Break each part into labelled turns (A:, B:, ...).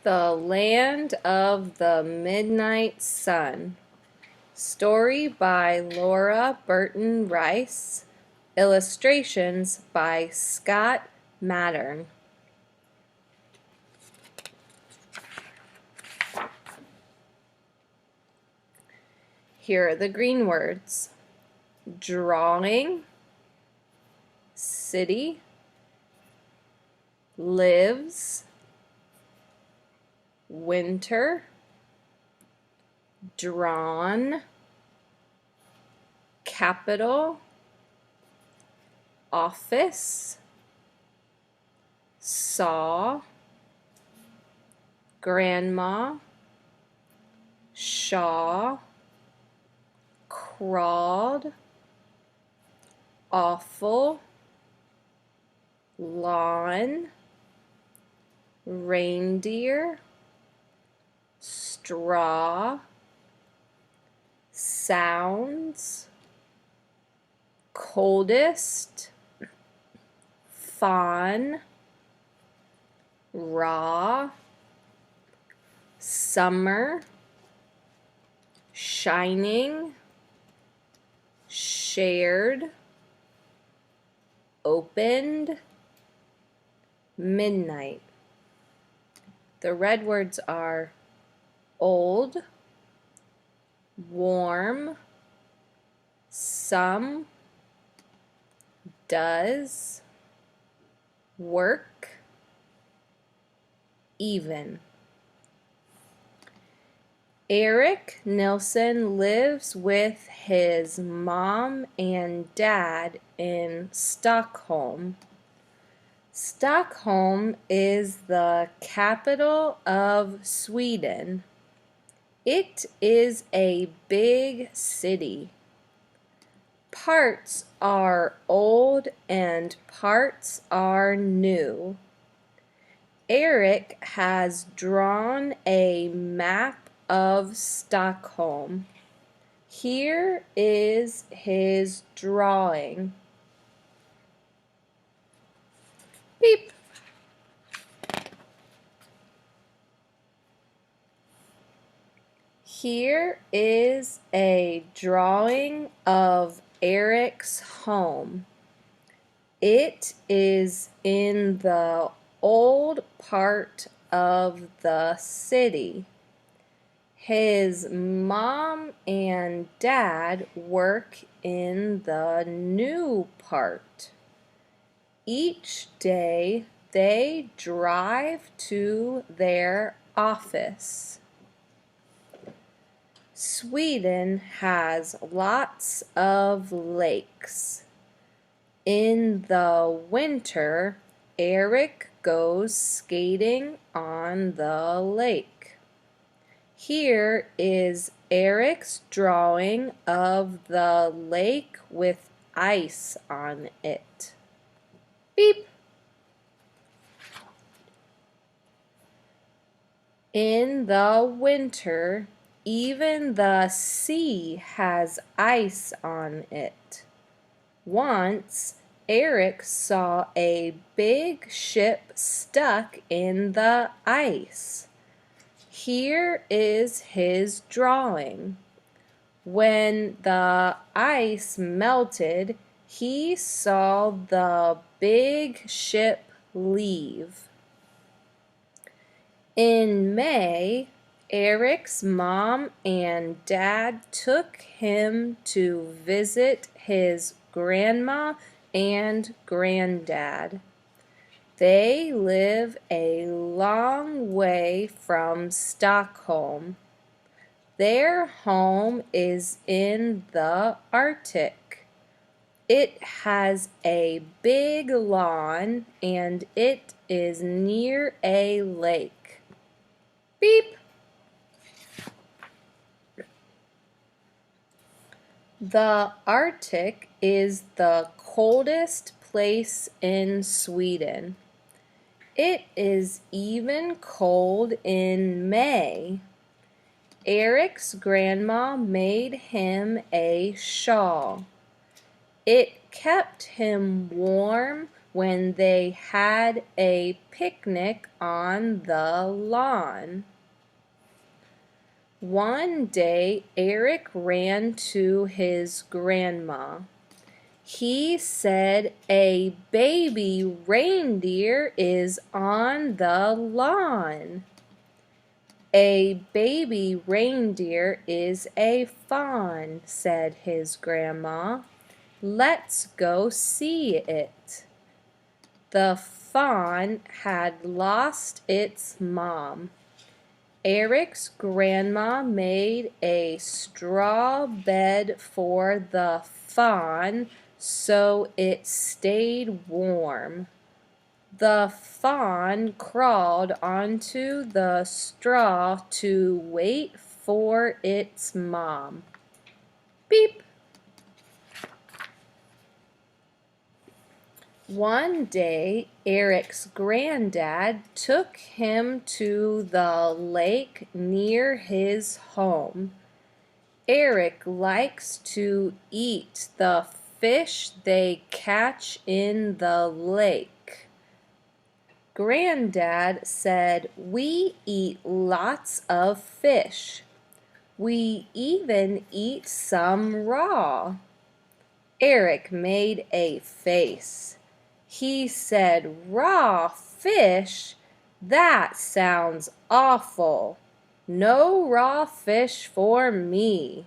A: The Land of the Midnight Sun. Story by Laura Burton Rice. Illustrations by Scott Mattern. Here are the green words: drawing, city, lives, winter, drawn, capital, office, saw, grandma, shaw, crawled, awful, lawn, reindeer, straw, sounds, coldest, fawn, raw, summer, shining, shared, opened, midnight. The red words are old, warm, some, does, work, even. Eric Nilsson lives with his mom and dad in Stockholm. Stockholm is the capital of Sweden. It is a big city. Parts are old and parts are new. Eric has drawn a map of Stockholm. Here is his drawing. Beep. Here is a drawing of Eric's home. It is in the old part of the city. His mom and dad work in the new part. Each day they drive to their office. Sweden has lots of lakes. In the winter, Eric goes skating on the lake. Here is Eric's drawing of the lake with ice on it. Beep. In the winter, even the sea has ice on it. Once, Eric saw a big ship stuck in the ice. Here is his drawing. When the ice melted, he saw the big ship leave. In May, Eric's mom and dad took him to visit his grandma and granddad. They live a long way from Stockholm. Their home is in the Arctic. It has a big lawn and it is near a lake. Beep! The Arctic is the coldest place in Sweden. It is even cold in May. Eric's grandma made him a shawl. It kept him warm when they had a picnic on the lawn. One day, Eric ran to his grandma. He said, "A baby reindeer is on the lawn." "A baby reindeer is a fawn," said his grandma. "Let's go see it." The fawn had lost its mom. Eric's grandma made a straw bed for the fawn so it stayed warm. The fawn crawled onto the straw to wait for its mom. Beep! One day, Eric's granddad took him to the lake near his home. Eric likes to eat the fish they catch in the lake. Granddad said, "We eat lots of fish. We even eat some raw." Eric made a face. He said, "Raw fish? That sounds awful. No raw fish for me."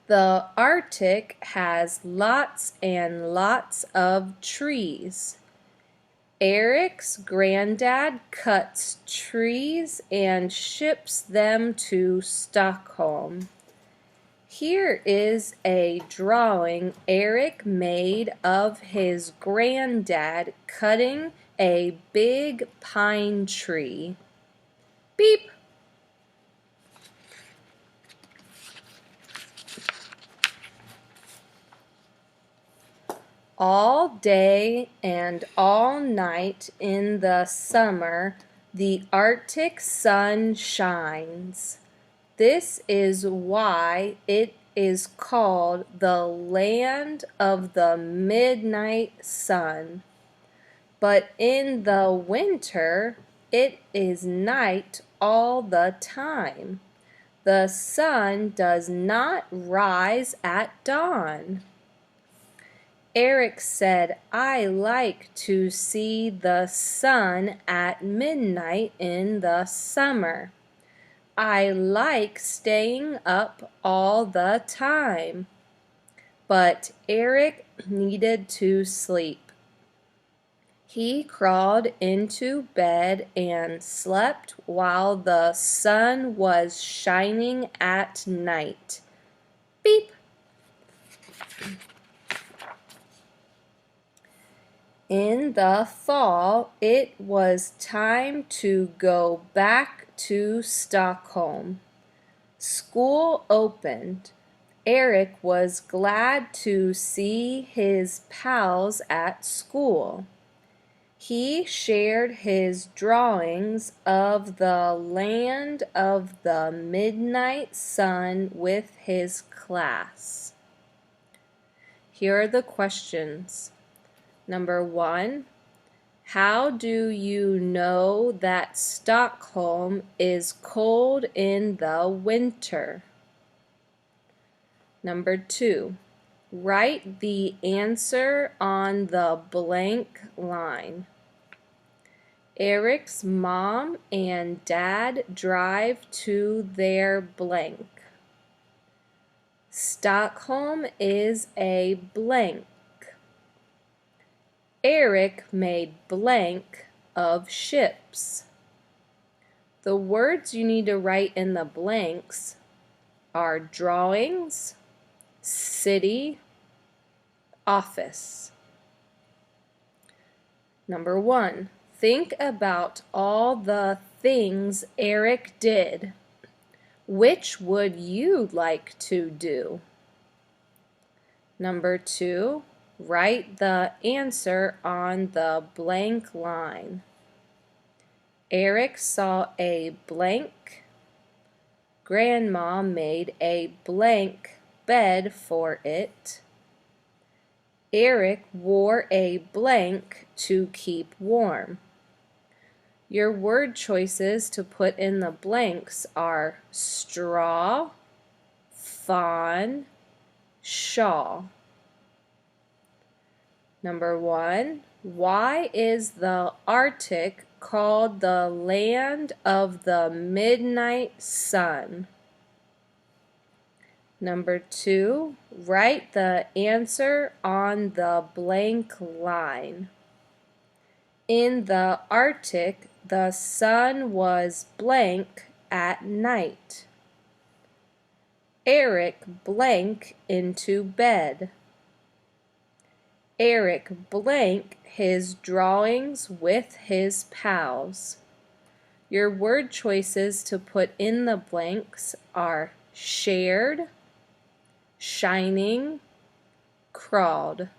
A: The Arctic has lots and lots of trees. Eric's granddad cuts trees and ships them to Stockholm. Here is a drawing Eric made of his granddad cutting a big pine tree. Beep! All day and all night in the summer, the Arctic sun shines. This is why it is called the land of the midnight sun. But in the winter, it is night all the time. The sun does not rise at dawn. Eric said, "I like to see the sun at midnight in the summer. I like staying up all the time." But Eric needed to sleep. He crawled into bed and slept while the sun was shining at night. Beep! In the fall, it was time to go back to Stockholm. School opened. Eric was glad to see his pals at school. He shared his drawings of the land of the midnight sun with his class. Here are the questions. Number 1, how do you know that Stockholm is cold in the winter? Number 2, write the answer on the blank line. Eric's mom and dad drive to their blank. Stockholm is a blank. Eric made blank of ships. The words you need to write in the blanks are drawings, city, office. Number 1, think about all the things Eric did. Which would you like to do? Number 2, write the answer on the blank line. Eric saw a blank. Grandma made a blank bed for it. Eric wore a blank to keep warm. Your word choices to put in the blanks are straw, fawn, shawl. Number 1. Why is the Arctic called the land of the midnight sun? Number 2. Write the answer on the blank line. In the Arctic, the sun was blank at night. Eric blank into bed. Eric blank his drawings with his pals. Your word choices to put in the blanks are shared, shining, crawled.